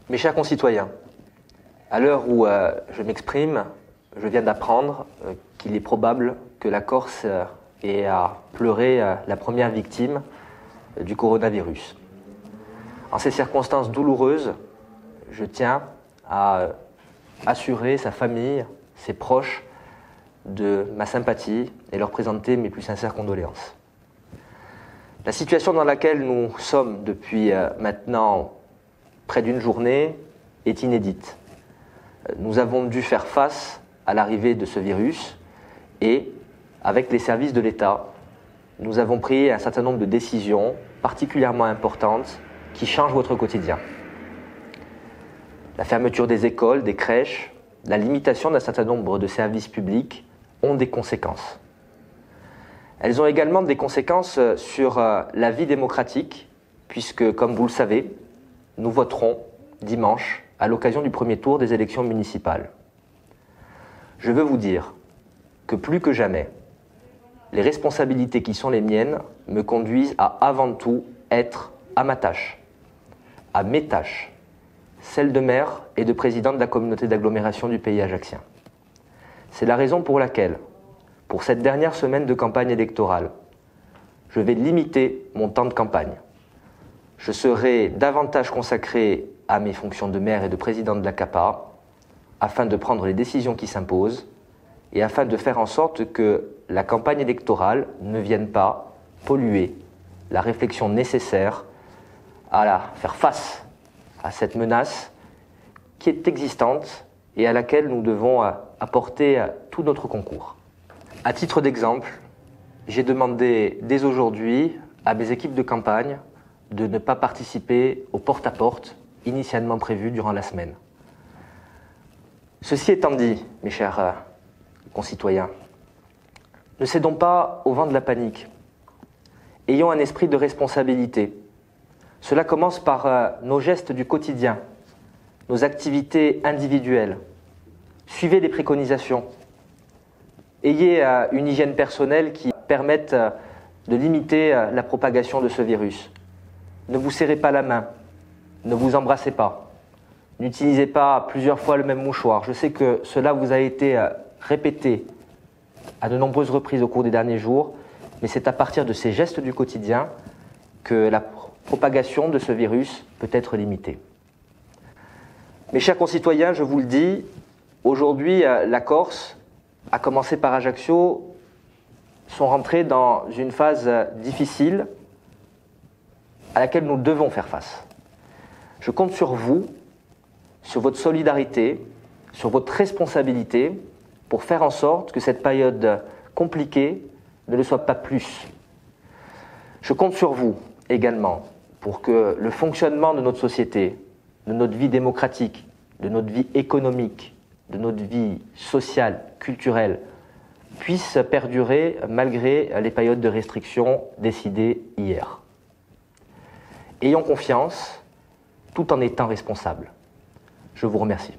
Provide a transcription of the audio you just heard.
Mes chers concitoyens, à l'heure où je m'exprime, je viens d'apprendre qu'il est probable que la Corse ait à pleurer la première victime du coronavirus. En ces circonstances douloureuses, je tiens à assurer sa famille, ses proches, de ma sympathie et leur présenter mes plus sincères condoléances. La situation dans laquelle nous sommes depuis maintenant près d'une journée est inédite. Nous avons dû faire face à l'arrivée de ce virus et, avec les services de l'État, nous avons pris un certain nombre de décisions particulièrement importantes qui changent votre quotidien. La fermeture des écoles, des crèches, la limitation d'un certain nombre de services publics ont des conséquences. Elles ont également des conséquences sur la vie démocratique, puisque, comme vous le savez, nous voterons dimanche à l'occasion du premier tour des élections municipales. Je veux vous dire que plus que jamais, les responsabilités qui sont les miennes me conduisent à avant tout être à ma tâche, à mes tâches, celles de maire et de président de la communauté d'agglomération du pays ajaccien. C'est la raison pour laquelle, pour cette dernière semaine de campagne électorale, je vais limiter mon temps de campagne. Je serai davantage consacré à mes fonctions de maire et de président de la CAPA afin de prendre les décisions qui s'imposent et afin de faire en sorte que la campagne électorale ne vienne pas polluer la réflexion nécessaire à faire face à cette menace qui est existante et à laquelle nous devons apporter tout notre concours. À titre d'exemple, j'ai demandé dès aujourd'hui à mes équipes de campagne de ne pas participer au porte-à-porte initialement prévu durant la semaine. Ceci étant dit, mes chers concitoyens, ne cédons pas au vent de la panique. Ayons un esprit de responsabilité. Cela commence par nos gestes du quotidien, nos activités individuelles. Suivez les préconisations. Ayez une hygiène personnelle qui permette de limiter la propagation de ce virus. Ne vous serrez pas la main, ne vous embrassez pas, n'utilisez pas plusieurs fois le même mouchoir. Je sais que cela vous a été répété à de nombreuses reprises au cours des derniers jours, mais c'est à partir de ces gestes du quotidien que la propagation de ce virus peut être limitée. Mes chers concitoyens, je vous le dis, aujourd'hui, la Corse, à commencer par Ajaccio, sont rentrés dans une phase difficile à laquelle nous devons faire face. Je compte sur vous, sur votre solidarité, sur votre responsabilité pour faire en sorte que cette période compliquée ne le soit pas plus. Je compte sur vous également pour que le fonctionnement de notre société, de notre vie démocratique, de notre vie économique, de notre vie sociale, culturelle, puisse perdurer malgré les périodes de restriction décidées hier. Ayons confiance tout en étant responsables. Je vous remercie.